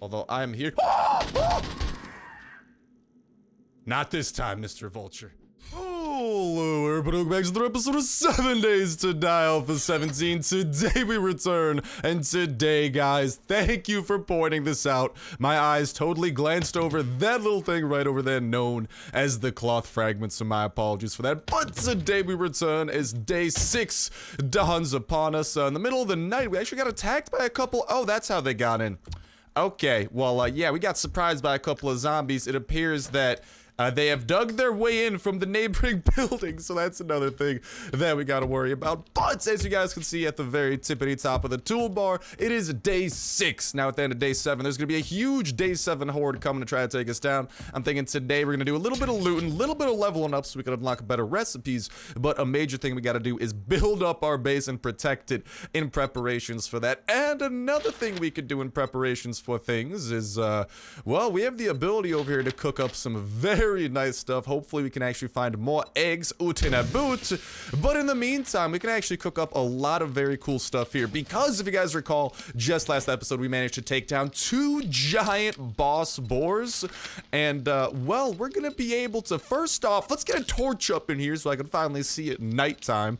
Although I'm here. Not this time, Mr. Vulture. Hello, everybody, welcome back to another episode of 7 Days to Die Alpha 17. Today we return, and today, guys, thank you for pointing this out. My eyes totally glanced over that little thing right over there known as the cloth fragment, so my apologies for that. But today we return as day 6 dawns upon us. In the middle of the night, we actually got attacked by a couple. Oh, that's how they got in. Okay, well, yeah, we got surprised by a couple of zombies. It appears that they have dug their way in from the neighboring building, so that's another thing that we gotta worry about. But as you guys can see at the very tippity top of the toolbar, it is day 6. Now at the end of day 7, there's gonna be a huge day 7 horde coming to try to take us down. I'm thinking today we're gonna do a little bit of looting, a little bit of leveling up so we can unlock better recipes, but a major thing we gotta do is build up our base and protect it in preparations for that. And another thing we could do in preparations for things is, well, we have the ability over here to cook up some very nice stuff. Hopefully we can actually find more eggs out in a boot, but in the meantime we can actually cook up a lot of very cool stuff here, because if you guys recall, just last episode we managed to take down 2 giant boss boars, and well, we're gonna be able to, first off, let's get a torch up in here so I can finally see at nighttime.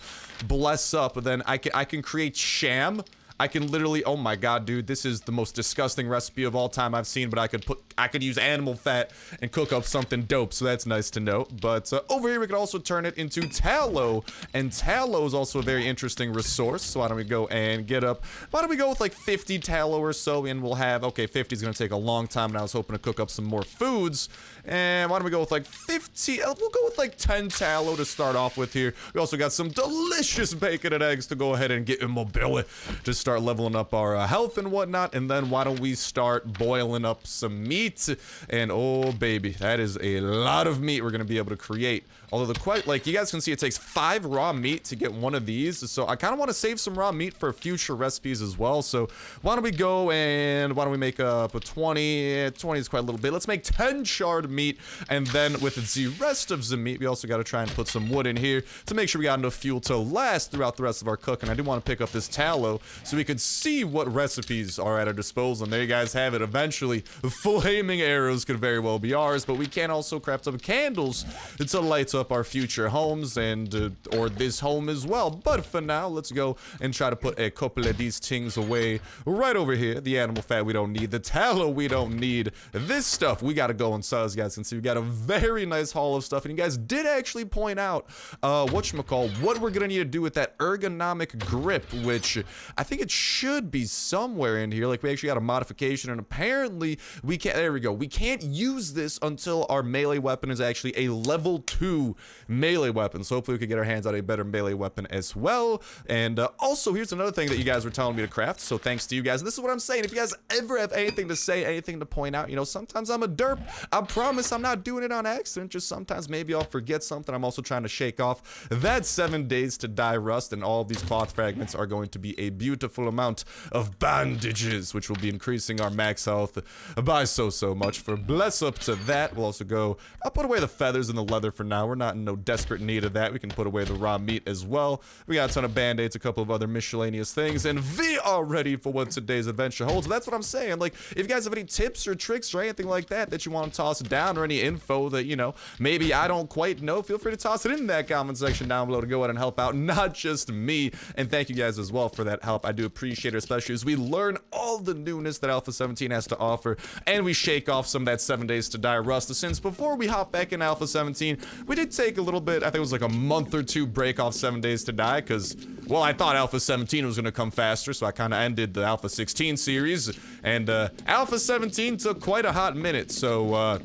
Bless up. And then I can create sham. I can literally, oh my god, dude, this is the most disgusting recipe of all time I've seen, but I could use animal fat and cook up something dope, so that's nice to know. But over here we can also turn it into tallow, and tallow is also a very interesting resource, so why don't we go and get up, why don't we go with like 50 tallow or so, and we'll have, okay, 50 is gonna take a long time, and I was hoping to cook up some more foods, and why don't we go with like 50, we'll go with like 10 tallow to start off with here. We also got some delicious bacon and eggs to go ahead and get immobility, to start leveling up our health and whatnot. And then why don't we start boiling up some meat, and oh baby, that is a lot of meat we're gonna be able to create. Although like you guys can see, it takes 5 raw meat to get one of these, so I kind of want to save some raw meat for future recipes as well. So why don't we go and why don't we make up a 20 is quite a little bit. Let's make 10 charred meat, and then with the rest of the meat we also got to try and put some wood in here to make sure we got enough fuel to last throughout the rest of our cooking. I do want to pick up this tallow so we could see what recipes are at our disposal, and there you guys have it. Eventually flaming arrows could very well be ours, but we can also craft up candles to light up our future homes, and or this home as well. But for now, let's go and try to put a couple of these things away right over here. The animal fat we don't need, the tallow we don't need, this stuff we gotta go and sell. As you guys can see, we got a very nice haul of stuff, and you guys did actually point out what we're gonna need to do with that ergonomic grip, which I think it should be somewhere in here. Like, we actually got a modification, and apparently we can't, there we go, we can't use this until our melee weapon is actually a level 2 melee weapon. So hopefully we can get our hands on a better melee weapon as well. And also, here's another thing that you guys were telling me to craft, so thanks to you guys. And this is what I'm saying, if you guys ever have anything to say, anything to point out, you know, sometimes I'm a derp. I promise I'm not doing it on accident, just sometimes maybe I'll forget something. I'm also trying to shake off that 7 days to die rust, and all of these cloth fragments are going to be a beautiful amount of bandages, which will be increasing our max health by so much. For bless up to that, we'll also go, I'll put away the feathers and the leather for now. We're not in no desperate need of that. We can put away the raw meat as well. We got a ton of band-aids, a couple of other miscellaneous things, and we are ready for what today's adventure holds. That's what I'm saying. Like, if you guys have any tips or tricks or anything like that you want to toss down, or any info that, you know, maybe I don't quite know, feel free to toss it in that comment section down below to go ahead and help out, not just me. And thank you guys as well for that help. I do appreciate it, especially as we learn all the newness that Alpha 17 has to offer, and we shake off some of that 7 days to die rust. Since before we hop back in Alpha 17, we did take a little bit, I think it was like a month or 2 break off 7 days to die, because, well, I thought Alpha 17 was going to come faster, so I kind of ended the Alpha 16 series, and Alpha 17 took quite a hot minute, so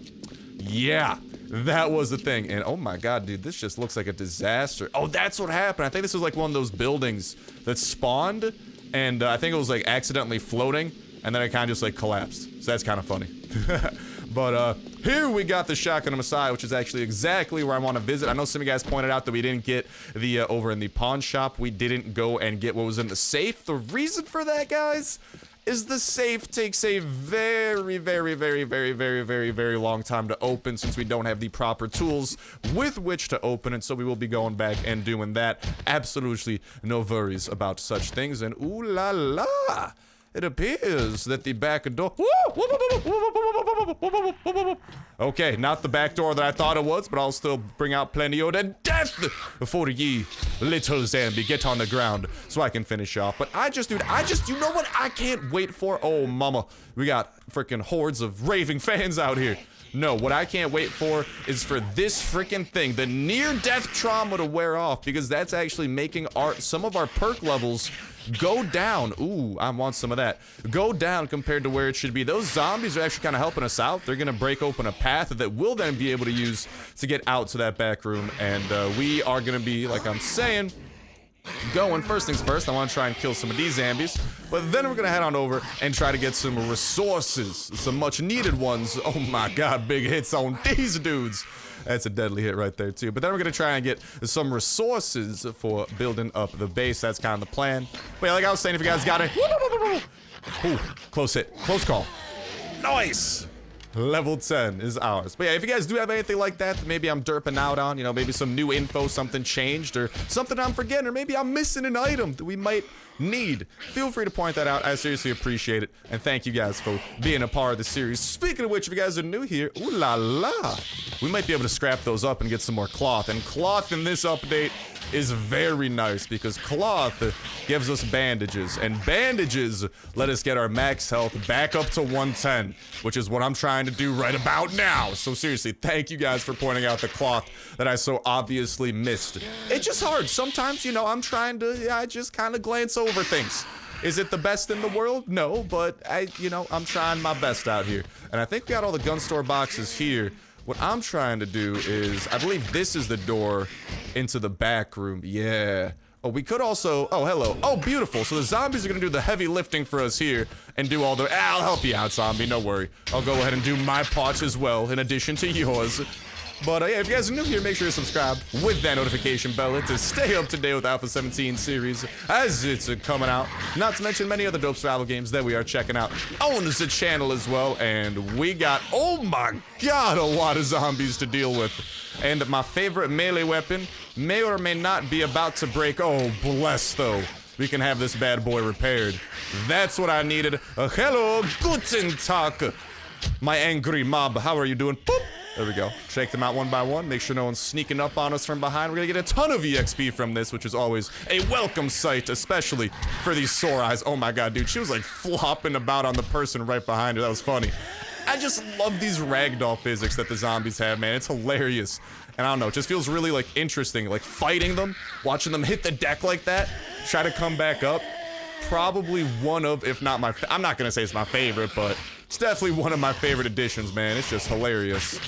yeah, that was the thing. And oh my god, dude, this just looks like a disaster. Oh, that's what happened. I think this was like one of those buildings that spawned, and I think it was like accidentally floating, and then it kind of just like collapsed, so that's kind of funny. But here we got the Shotgun Messiah, which is actually exactly where I want to visit. I know some of you guys pointed out that we didn't get the over in the pawn shop, we didn't go and get what was in the safe. The reason for that, guys, is the safe takes a very long time to open, since we don't have the proper tools with which to open it. So we will be going back and doing that. Absolutely no worries about such things. And ooh la la, It appears that the back door... Okay, not the back door that I thought it was, but I'll still bring out plenty of that death for ye little zombie. Get on the ground so I can finish off. But dude, you know what I can't wait for? Oh, mama. We got freaking hordes of raving fans out here. No, what I can't wait for is for this freaking thing, the near-death trauma, to wear off, because that's actually making some of our perk levels go down. Ooh, I want some of that. Go down compared to where it should be. Those zombies are actually kind of helping us out. They're going to break open a path that we'll then be able to use to get out to that back room, and we are going to be, like I'm saying, going. First things first, I want to try and kill some of these zombies, but then we're gonna head on over and try to get some resources, some much needed ones. Oh my god, big hits on these dudes. That's a deadly hit right there too. But then we're gonna try and get some resources for building up the base. That's kind of the plan. But yeah, like I was saying, if you guys got it, ooh, close hit, close call, nice. Level 10 is ours. But yeah, if you guys do have anything like that maybe I'm derping out on, you know, maybe some new info, something changed, or something I'm forgetting, or maybe I'm missing an item that we might need, feel free to point that out. I seriously appreciate it, and thank you guys for being a part of the series. Speaking of which, if you guys are new here, ooh la la, we might be able to scrap those up and get some more cloth. And cloth in this update is very nice because cloth gives us bandages, and bandages let us get our max health back up to 110, which is what I'm trying to do right about now. So seriously, thank you guys for pointing out the cloth that I so obviously missed. It's just hard. Sometimes, you know, I just kind of glance over things. Is it the best in the world? No, but I'm trying my best out here. And I think we got all the gun store boxes here. What I'm trying to do is, I believe this is the door into the back room. Yeah. Oh, we could also, oh, hello. Oh, beautiful. So the zombies are gonna do the heavy lifting for us here and do all the, I'll help you out, zombie, no worry. I'll go ahead and do my part as well, in addition to yours. But yeah, if you guys are new here, make sure to subscribe with that notification bell to stay up to date with Alpha 17 series as it's coming out. Not to mention many other dope survival games that we are checking out on the channel as well. And we got, oh my god, a lot of zombies to deal with. And my favorite melee weapon may or may not be about to break. Oh, bless though. We can have this bad boy repaired. That's what I needed. Hello, guten Tag, my angry mob. How are you doing? Boop. There we go. Shake them out one by one. Make sure no one's sneaking up on us from behind. We're gonna get a ton of EXP from this, which is always a welcome sight, especially for these sore eyes. Oh my god, dude. She was like flopping about on the person right behind her. That was funny. I just love these ragdoll physics that the zombies have, man. It's hilarious. And I don't know, it just feels really like interesting, like fighting them, watching them hit the deck like that, try to come back up. Probably one of, if not my, I'm not gonna say it's my favorite, but it's definitely one of my favorite additions, man. It's just hilarious.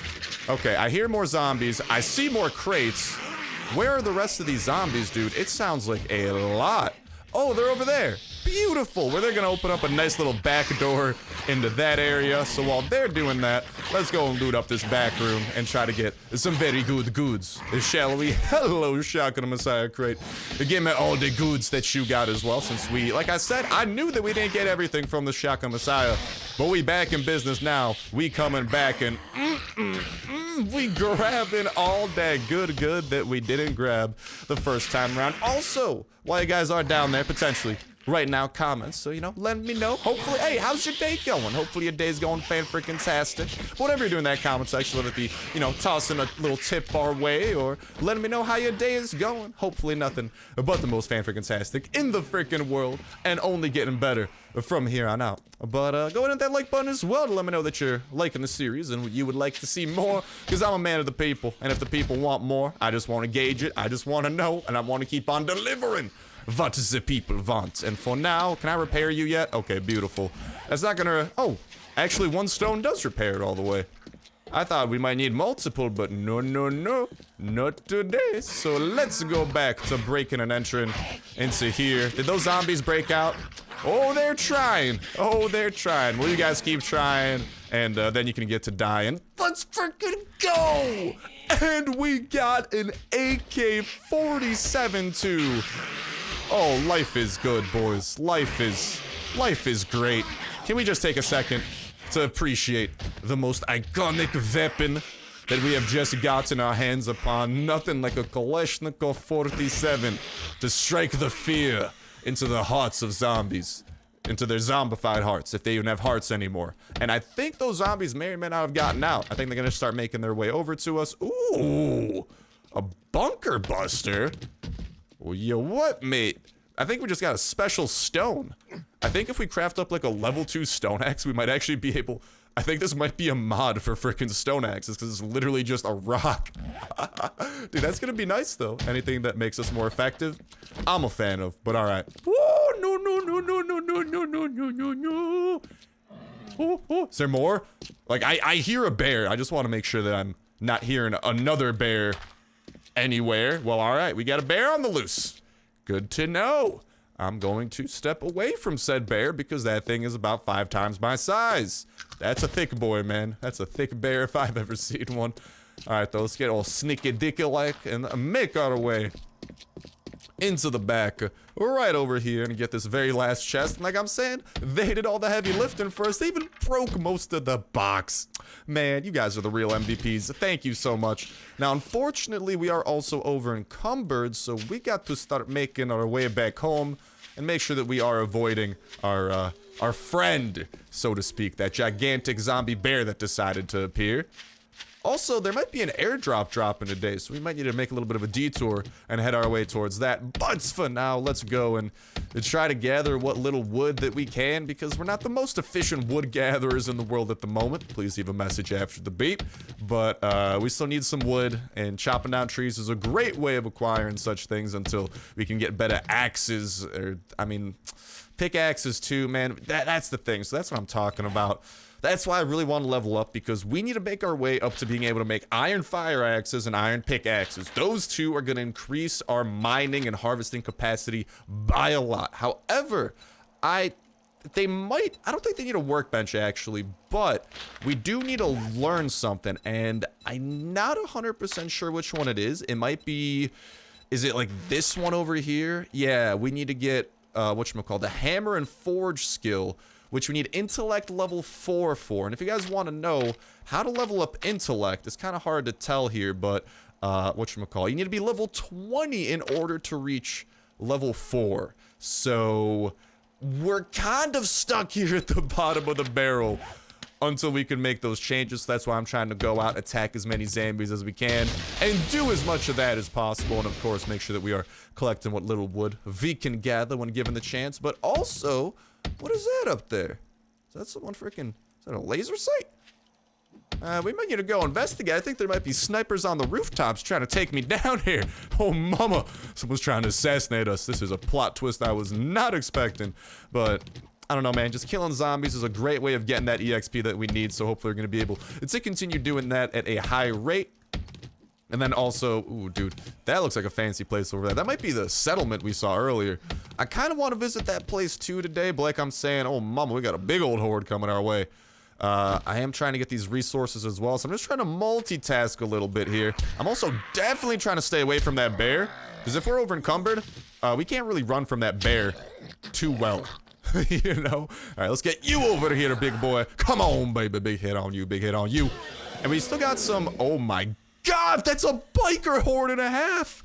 Okay, I hear more zombies. I see more crates. Where are the rest of these zombies, dude? It sounds like a lot. Oh, they're over there. Beautiful. Where they're gonna open up a nice little back door into that area. So while they're doing that, let's go and loot up this back room and try to get some very good goods, shall we? Hello, Shotgun Messiah crate. Give me all the goods that you got as well, since we, like I said, I knew that we didn't get everything from the Shotgun Messiah, but we back in business now. We coming back and we grabbing all that good that we didn't grab the first time around. Also, while you guys are down there, potentially, right now, comments, so, you know, let me know. Hopefully, hey, how's your day going? Hopefully your day's going fan-freaking-tastic. Whatever you're doing in that comment section, whether it be, you know, tossing a little tip our way, or letting me know how your day is going. Hopefully nothing but the most fan-freaking-tastic in the freaking world, and only getting better from here on out. But go ahead and hit that like button as well to let me know that you're liking the series and you would like to see more, because I'm a man of the people, and if the people want more, I just want to gauge it, I just want to know, and I want to keep on delivering what the people want. And for now, can I repair you yet? Okay, beautiful. That's not gonna, oh, actually one stone does repair it all the way. I thought we might need multiple, but no, not today. So let's go back to breaking and entering into here. Did those zombies break out? Oh, they're trying. Oh, they're trying. Well, you guys keep trying, and then you can get to dying. Let's freaking go! And we got an AK47 too. Oh, life is good, boys. Life is great. Can we just take a second to appreciate the most iconic weapon that we have just gotten our hands upon? Nothing like a Kalashnikov 47 to strike the fear into the hearts of zombies. into their zombified hearts, if they even have hearts anymore. And I think those zombies may or may not have gotten out. I think they're gonna start making their way over to us. Ooh, a bunker buster. Well, you what, mate? I think we just got a special stone. I think if we craft up like a level 2 stone axe, we might actually be able... I think this might be a mod for frickin' stone axes, because it's literally just a rock. Dude, that's gonna be nice, though. Anything that makes us more effective, I'm a fan of, but alright. Oh, no, no, no, no, no, no, no, no, no, no, no. Oh, is there more? Like, I hear a bear. I just want to make sure that I'm not hearing another bear anywhere. Well, alright, we got a bear on the loose. Good to know. I'm going to step away from said bear because that thing is about 5 times my size. That's a thick boy, man. That's a thick bear if I've ever seen one. Alright, though, let's get all sneaky dicky like and make our way into the back. We're right over here and get this very last chest. And like I'm saying, they did all the heavy lifting for us. They even broke most of the box. Man, you guys are the real MVPs. Thank you so much. Now, unfortunately, we are also over encumbered, so we got to start making our way back home and make sure that we are avoiding our friend, so to speak, that gigantic zombie bear that decided to appear. Also, there might be an airdrop dropping today, so we might need to make a little bit of a detour and head our way towards that. But for now, let's go and try to gather what little wood that we can, because we're not the most efficient wood gatherers in the world at the moment. Please leave a message after the beep. But we still need some wood, and chopping down trees is a great way of acquiring such things until we can get better axes, or, I mean, pickaxes too, man. That's the thing, so that's what I'm talking about. That's why I really want to level up, because we need to make our way up to being able to make iron fire axes and iron pickaxes. Those two are going to increase our mining and harvesting capacity by a lot. However, I don't think they need a workbench actually, but we do need to learn something, and I'm not 100% sure which one it is. It might be, is it like this one over here? Yeah, we need to get, whatchamacallit, the hammer and forge skill, which we need intellect level 4 for. And if you guys want to know how to level up intellect, it's kind of hard to tell here, but whatchamacallit, you need to be level 20 in order to reach level 4. So we're kind of stuck here at the bottom of the barrel until we can make those changes. So that's why I'm trying to go out, attack as many zombies as we can, and do as much of that as possible. And of course, make sure that we are collecting what little wood we can gather when given the chance. But also, what is that up there? Is that someone freaking... Is that a laser sight? We might need to go investigate. I think there might be snipers on the rooftops trying to take me down here. Oh, mama. Someone's trying to assassinate us. This is a plot twist I was not expecting. But, I don't know, man. Just killing zombies is a great way of getting that EXP that we need. So hopefully we're going to be able to continue doing that at a high rate. And then also, ooh, dude, that looks like a fancy place over there. That might be the settlement we saw earlier. I kind of want to visit that place too today, but like I'm saying, oh mama, we got a big old horde coming our way. I am trying to get these resources as well, so I'm just trying to multitask a little bit here. I'm also definitely trying to stay away from that bear, because if we're over encumbered, we can't really run from that bear too well. You know? All right, let's get you over here, big boy. Come on, baby, big hit on you, big hit on you. And we still got some, oh my God, that's a biker horde and a half.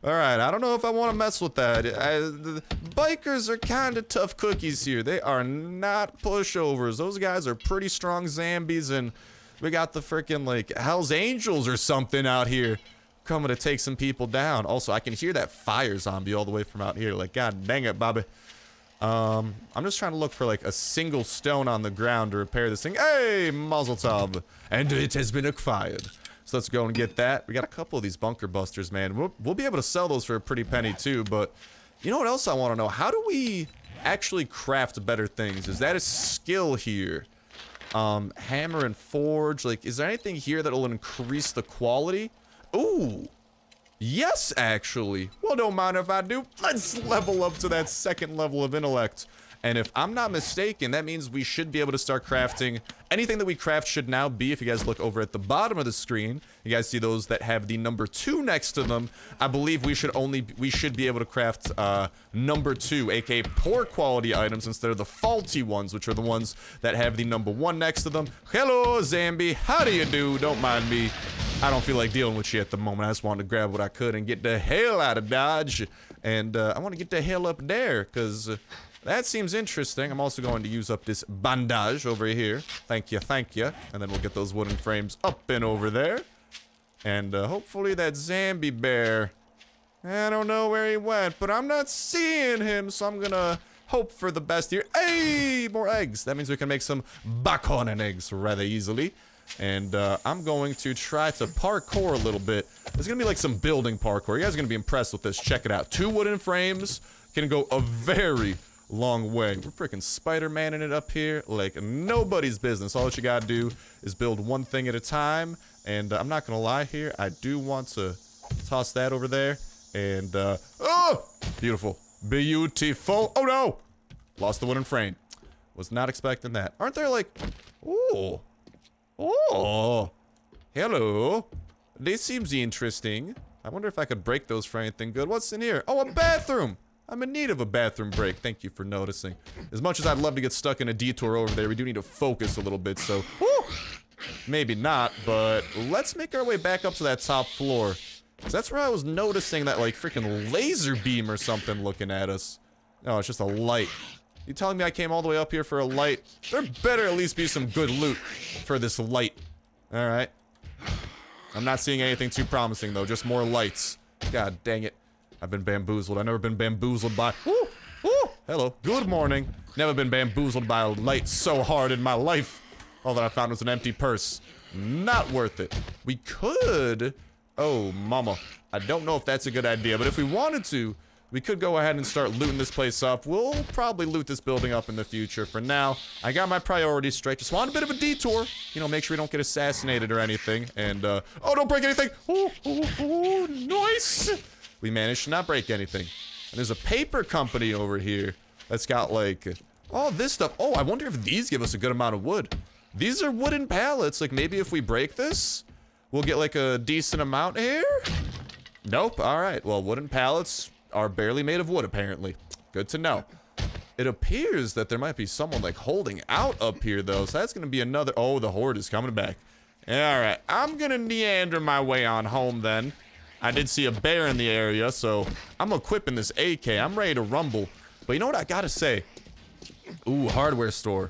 All right, I don't know if I want to mess with that. The bikers are kind of tough cookies here. They are not pushovers. Those guys are pretty strong zombies, and we got the freaking like Hell's Angels or something out here coming to take some people down. Also, I can hear that fire zombie all the way from out here. Like, God dang it, Bobby. I'm just trying to look for like a single stone on the ground to repair this thing. Hey, Mazel Tov. And it has been acquired. So let's go and get that. We got a couple of these bunker busters, man. We'll be able to sell those for a pretty penny too, but you know what else I want to know? How do we actually craft better things? Is that a skill here? Hammer and forge, like, is there anything here that'll increase the quality? Ooh, yes, actually. Well, don't mind if I do. Let's level up to that second level of intellect. And if I'm not mistaken, that means we should be able to start crafting. Anything that we craft should now be, if you guys look over at the bottom of the screen, you guys see those that have the number 2 next to them. I believe we should be able to craft number 2, aka poor quality items, instead of the faulty ones, which are the ones that have the number 1 next to them. Hello, Zambi. How do you do? Don't mind me. I don't feel like dealing with you at the moment. I just wanted to grab what I could and get the hell out of Dodge. And I want to get the hell up there, because That seems interesting. I'm also going to use up this bandage over here. Thank you, thank you. And then we'll get those wooden frames up and over there. And hopefully that zombie bear, I don't know where he went, but I'm not seeing him, so I'm gonna hope for the best here. Hey, more eggs. That means we can make some bacon and eggs rather easily. And I'm going to try to parkour a little bit. There's gonna be like some building parkour. You guys are gonna be impressed with this. Check it out. 2 wooden frames can go a very long way. We're freaking Spider-Man-ing it up here like nobody's business. All that you gotta do is build one thing at a time. And I'm not gonna lie here, I do want to toss that over there. And, oh! Beautiful. Beautiful. Oh no! Lost the wooden frame. Was not expecting that. Aren't there like, oh. Oh. Hello. This seems interesting. I wonder if I could break those for anything good. What's in here? Oh, a bathroom! I'm in need of a bathroom break. Thank you for noticing. As much as I'd love to get stuck in a detour over there, we do need to focus a little bit, so... Woo! Maybe not, but let's make our way back up to that top floor. Because that's where I was noticing that, like, freaking laser beam or something looking at us. No, it's just a light. You telling me I came all the way up here for a light? There better at least be some good loot for this light. Alright. I'm not seeing anything too promising, though. Just more lights. God dang it. I've been bamboozled. I've never been bamboozled by... Woo! Woo! Hello. Good morning. Never been bamboozled by a light so hard in my life. All that I found was an empty purse. Not worth it. We could... Oh, mama. I don't know if that's a good idea, but if we wanted to, we could go ahead and start looting this place up. We'll probably loot this building up in the future. For now, I got my priorities straight. Just want a bit of a detour. You know, make sure we don't get assassinated or anything. And, oh, don't break anything. Oh, nice. We managed to not break anything. And there's a paper company over here that's got, like, all this stuff. Oh, I wonder if these give us a good amount of wood. These are wooden pallets. Like, maybe if we break this, we'll get, like, a decent amount here? Nope. All right. Well, wooden pallets are barely made of wood, apparently. Good to know. It appears that there might be someone, like, holding out up here, though. So that's going to be another... Oh, the horde is coming back. All right. I'm going to meander my way on home, then. I did see a bear in the area, so I'm equipping this AK. I'm ready to rumble. But you know what I got to say? Ooh, hardware store.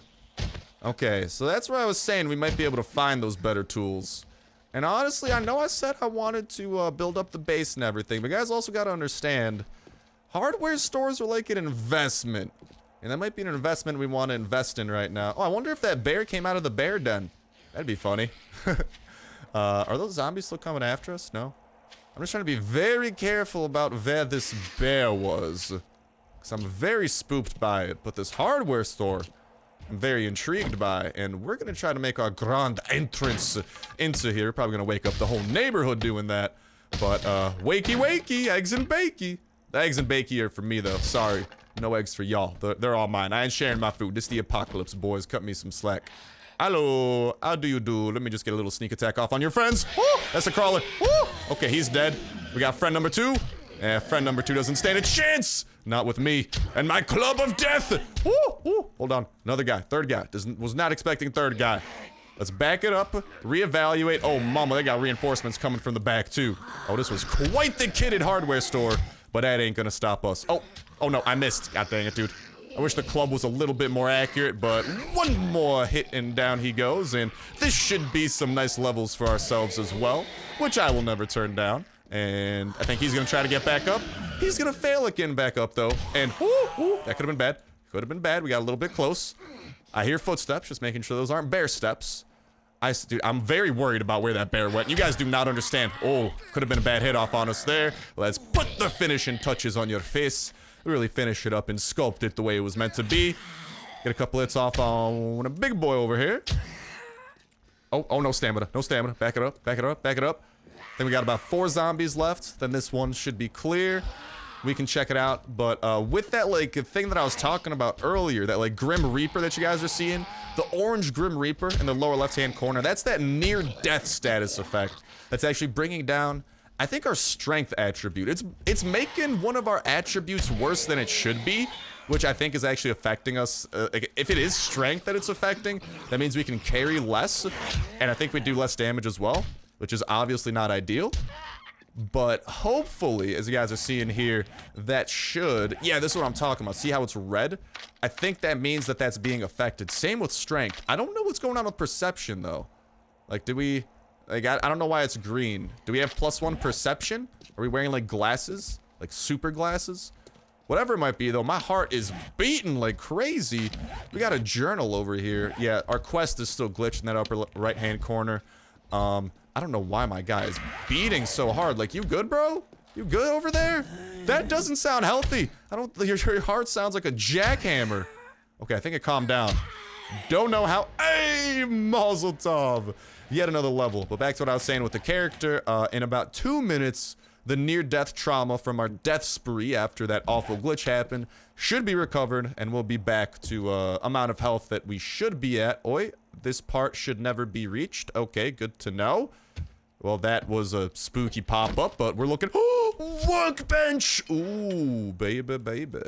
Okay, so that's where I was saying we might be able to find those better tools. And honestly, I know I said I wanted to build up the base and everything, but guys also got to understand, hardware stores are like an investment. And that might be an investment we want to invest in right now. Oh, I wonder if that bear came out of the bear den. That'd be funny. Are those zombies still coming after us? No? I'm just trying to be very careful about where this bear was. Because I'm very spooked by it. But this hardware store... I'm very intrigued by, and we're gonna try to make our grand entrance into here. Probably gonna wake up the whole neighborhood doing that. But, wakey wakey, eggs and bakey. The eggs and bakey are for me, though. Sorry. No eggs for y'all. They're all mine. I ain't sharing my food. This is the apocalypse, boys. Cut me some slack. Hello. How do you do? Let me just get a little sneak attack off on your friends. Woo! That's a crawler. Woo! Okay, he's dead. We got friend number 2. Friend number 2 doesn't stand a chance. Not with me and my club of death. Woo, woo. Hold on. Another guy. Third guy. Was not expecting third guy. Let's back it up. Reevaluate. Oh, mama, they got reinforcements coming from the back, too. Oh, this was quite the kitted hardware store. But that ain't gonna stop us. Oh, no, I missed. God dang it, dude. I wish the club was a little bit more accurate, but one more hit and down he goes. And this should be some nice levels for ourselves as well, which I will never turn down. And I think he's gonna try to get back up. He's gonna fail at getting back up, though. And, that could have been bad. Could have been bad. We got a little bit close. I hear footsteps, just making sure those aren't bear steps. Dude, I'm very worried about where that bear went. You guys do not understand. Oh, could have been a bad hit off on us there. Let's put the finishing touches on your face. Really finish it up and sculpt it the way it was meant to be. Get a couple hits off on a big boy over here. Oh, no stamina. No stamina. Back it up. Back it up. Back it up. Then we got about 4 zombies left. Then this one should be clear. We can check it out. But with that, like, thing that I was talking about earlier, that, like, Grim Reaper that you guys are seeing, the orange Grim Reaper in the lower left-hand corner, that's that near-death status effect. That's actually bringing down, I think, our strength attribute. It's making one of our attributes worse than it should be, which I think is actually affecting us. If it is strength that it's affecting, that means we can carry less, and I think we do less damage as well, which is obviously not ideal. But hopefully, as you guys are seeing here, that should... Yeah, this is what I'm talking about. See how it's red? I think that means that that's being affected. Same with strength. I don't know what's going on with perception, though. Like, do we... Like, I don't know why it's green. Do we have +1 perception? Are we wearing, like, glasses? Like, super glasses? Whatever it might be, though, my heart is beating like crazy. We got a journal over here. Yeah, our quest is still glitched in that upper right-hand corner. I don't know why my guy is beating so hard. Like, you good, bro? You good over there? That doesn't sound healthy. Your heart sounds like a jackhammer. Okay, I think it calmed down. Don't know how. Hey, Mazel Tov. Yet another level. But back to what I was saying with the character. In about 2 minutes, the near-death trauma from our death spree after that awful glitch happened should be recovered, and we'll be back to amount of health that we should be at. Oi, this part should never be reached. Okay, good to know. Well, that was a spooky pop-up, but we're looking... Oh, workbench! Ooh, baby, baby.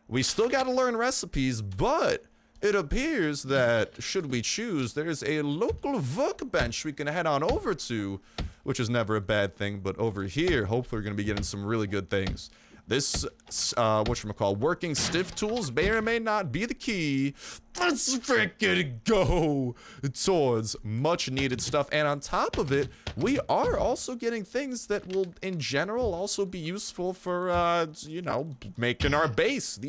We still gotta learn recipes, but it appears that, should we choose, there's a local workbench we can head on over to, which is never a bad thing, but over here, hopefully we're gonna be getting some really good things. This, whatchamacallit, working stiff tools may or may not be the key. Let's freaking go towards much needed stuff. And on top of it, we are also getting things that will, in general, also be useful for, you know, making our base.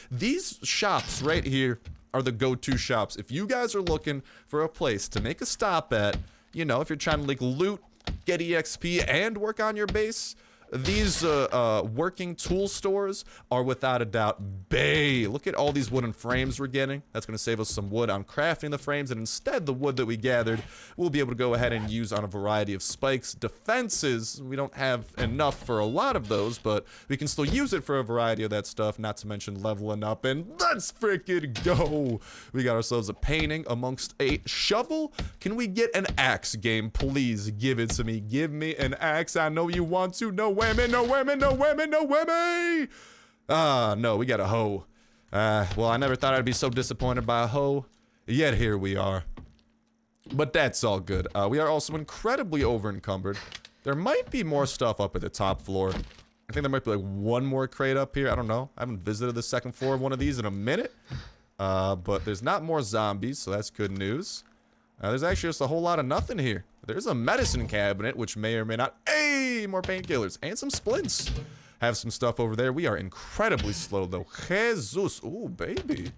These shops right here are the go-to shops. If you guys are looking for a place to make a stop at, you know, if you're trying to, like, loot, get EXP, and work on your base, these working tool stores are without a doubt bae. Look at all these wooden frames we're getting. That's going to save us some wood on crafting the frames, and instead the wood that we gathered we'll be able to go ahead and use on a variety of spikes. Defenses, we don't have enough for a lot of those, but we can still use it for a variety of that stuff, not to mention leveling up, and let's freaking go. We got ourselves a painting amongst a shovel. Can we get an axe, game? Please give it to me. Give me an axe. I know you want to. No women, no women, no women, no women! No, we got a hoe. Well, I never thought I'd be so disappointed by a hoe, yet here we are. But that's all good. We are also incredibly over-encumbered. There might be more stuff up at the top floor. I think there might be like one more crate up here. I don't know. I haven't visited the second floor of one of these in a minute. But there's not more zombies, so that's good news. There's actually just a whole lot of nothing here. There's a medicine cabinet, which may or may not... Hey, more painkillers and some splints. Have some stuff over there. We are incredibly slow, though. Jesus. Ooh, baby.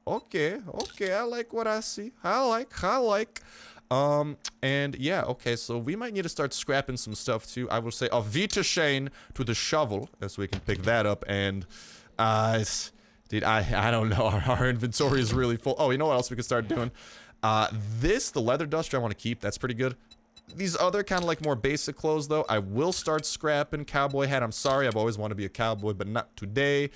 Okay, okay. I like what I see. I like. And yeah, okay. So we might need to start scrapping some stuff, too. I will say, Vita Shane to the shovel, so we can pick that up. And, dude, I don't know. Our inventory is really full. Oh, you know what else we could start doing? The leather duster I want to keep. That's pretty good. These other kind of like more basic clothes, though, I will start scrapping. Cowboy hat, I'm sorry. I've always wanted to be a cowboy, but not today.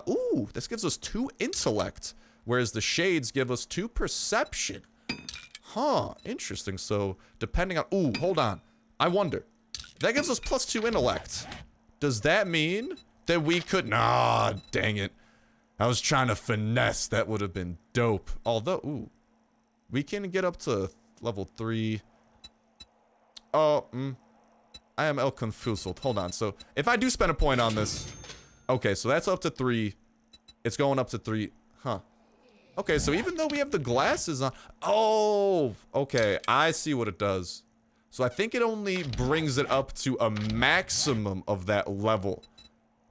Ooh, this gives us 2 intellect, whereas the shades give us 2 perception. Huh, interesting. So, depending on... Ooh, hold on. I wonder. That gives us +2 intellect. Does that mean that we could... Nah, dang it. I was trying to finesse. That would have been dope. Although, ooh. We can get up to level 3. Oh, I am el confused. Hold on. So, if I do spend a point on this... Okay, so that's up to 3. It's going up to 3. Huh. Okay, so even though we have the glasses on... Oh, okay. I see what it does. So, I think it only brings it up to a maximum of that level.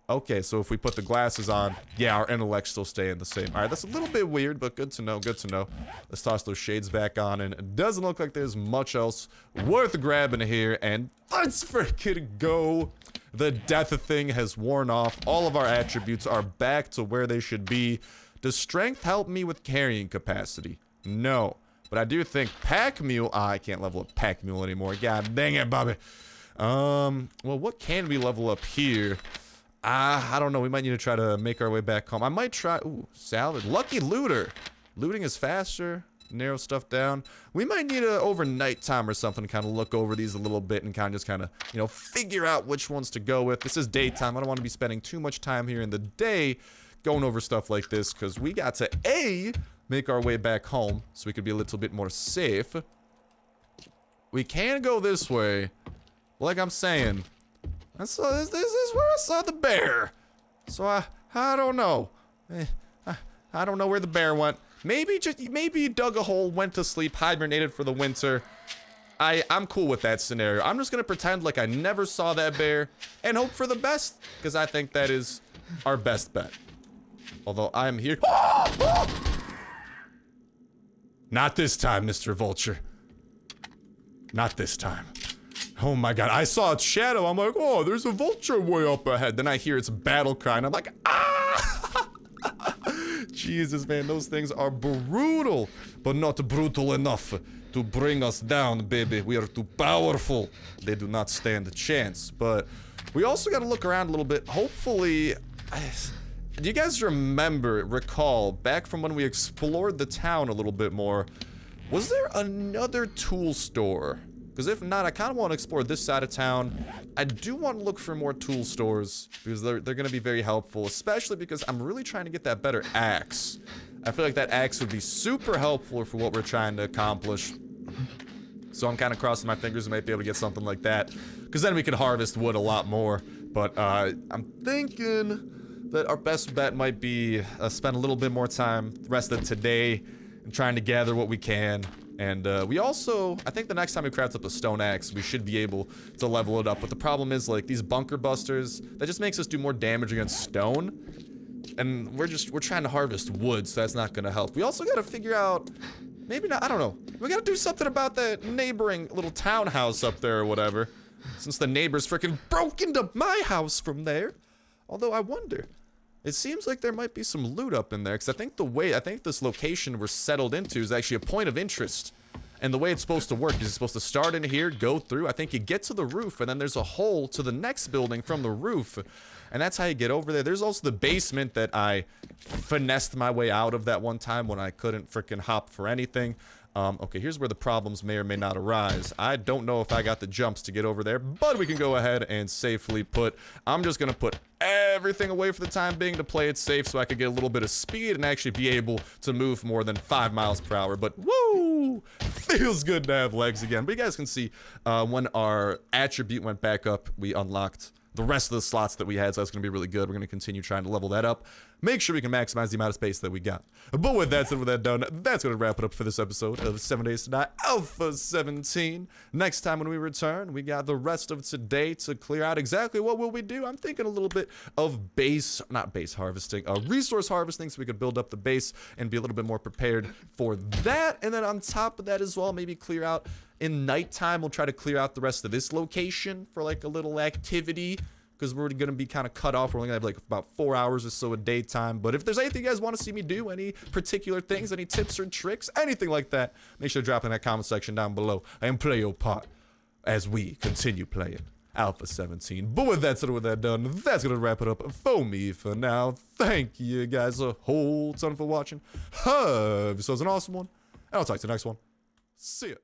Okay, so if we put the glasses on, yeah, our intellect's still staying the same. All right, that's a little bit weird, but good to know, good to know. Let's toss those shades back on, and it doesn't look like there's much else worth grabbing here, and let's freaking go. The death thing has worn off. All of our attributes are back to where they should be. Does strength help me with carrying capacity? No, but I do think pack mule... I can't level up pack mule anymore. God dang it, Bobby. Well, what can we level up here? I don't know. We might need to try to make our way back home. I might try... Ooh, salad. Lucky looter. Looting is faster. Narrow stuff down. We might need a overnight time or something to kind of look over these a little bit and kind of, you know, figure out which ones to go with. This is daytime. I don't want to be spending too much time here in the day going over stuff like this because we got to, A, make our way back home so we could be a little bit more safe. We can go this way. Like I'm saying... This is where I saw the bear. So I don't know. I don't know where the bear went. Maybe he dug a hole, went to sleep, hibernated for the winter. I'm cool with that scenario. I'm just gonna pretend like I never saw that bear and hope for the best, because I think that is our best bet. Although I'm here. Not this time, Mr. Vulture. Not this time. Oh my god, I saw its shadow. I'm like, oh, there's a vulture way up ahead. Then I hear its battle cry, and I'm like, ah! Jesus, man, those things are brutal, but not brutal enough to bring us down, baby. We are too powerful. They do not stand a chance. But we also got to look around a little bit. Hopefully, do you guys recall, back from when we explored the town a little bit more, was there another tool store? Because if not, I kind of want to explore this side of town. I do want to look for more tool stores, because they're going to be very helpful, especially because I'm really trying to get that better axe. I feel like that axe would be super helpful for what we're trying to accomplish. So I'm kind of crossing my fingers we might be able to get something like that, because then we could harvest wood a lot more. But I'm thinking that our best bet might be spend a little bit more time the rest of today and trying to gather what we can. And we also, I think the next time we craft up a stone axe, we should be able to level it up. But the problem is, like, these bunker busters, that just makes us do more damage against stone. And we're trying to harvest wood, so that's not gonna help. We also gotta figure out, maybe not, I don't know. We gotta do something about that neighboring little townhouse up there or whatever. Since the neighbors freaking broke into my house from there. Although I wonder, it seems like there might be some loot up in there, because I think this location we're settled into is actually a point of interest. And the way it's supposed to work is it's supposed to start in here, go through, I think you get to the roof, and then there's a hole to the next building from the roof. And that's how you get over there. There's also the basement that I finessed my way out of that one time when I couldn't freaking hop for anything. Okay, here's where the problems may or may not arise. I don't know if I got the jumps to get over there, but we can go ahead and safely I'm just gonna put everything away for the time being to play it safe so I could get a little bit of speed and actually be able to move more than 5 miles per hour. But woo! Feels good to have legs again. But you guys can see when our attribute went back up, we unlocked the rest of the slots that we had, so that's going to be really good. We're going to continue trying to level that up. Make sure we can maximize the amount of space that we got. But with that said, with that done, that's going to wrap it up for this episode of 7 Days to Die Alpha 17. Next time when we return, we got the rest of today to clear out exactly what will we do. I'm thinking a little bit of resource harvesting, so we could build up the base and be a little bit more prepared for that. And then on top of that as well, maybe clear out in nighttime. We'll try to clear out the rest of this location for like a little activity, because we're going to be kind of cut off. We're only going to have like about 4 hours or so of daytime. But if there's anything you guys want to see me do, any particular things, any tips or tricks, anything like that, make sure to drop in that comment section down below and play your part as we continue playing Alpha 17. But with that said, with that done, that's going to wrap it up for me for now. Thank you guys a whole ton for watching. Have yourselves an awesome one, and I'll talk to you next one. See ya.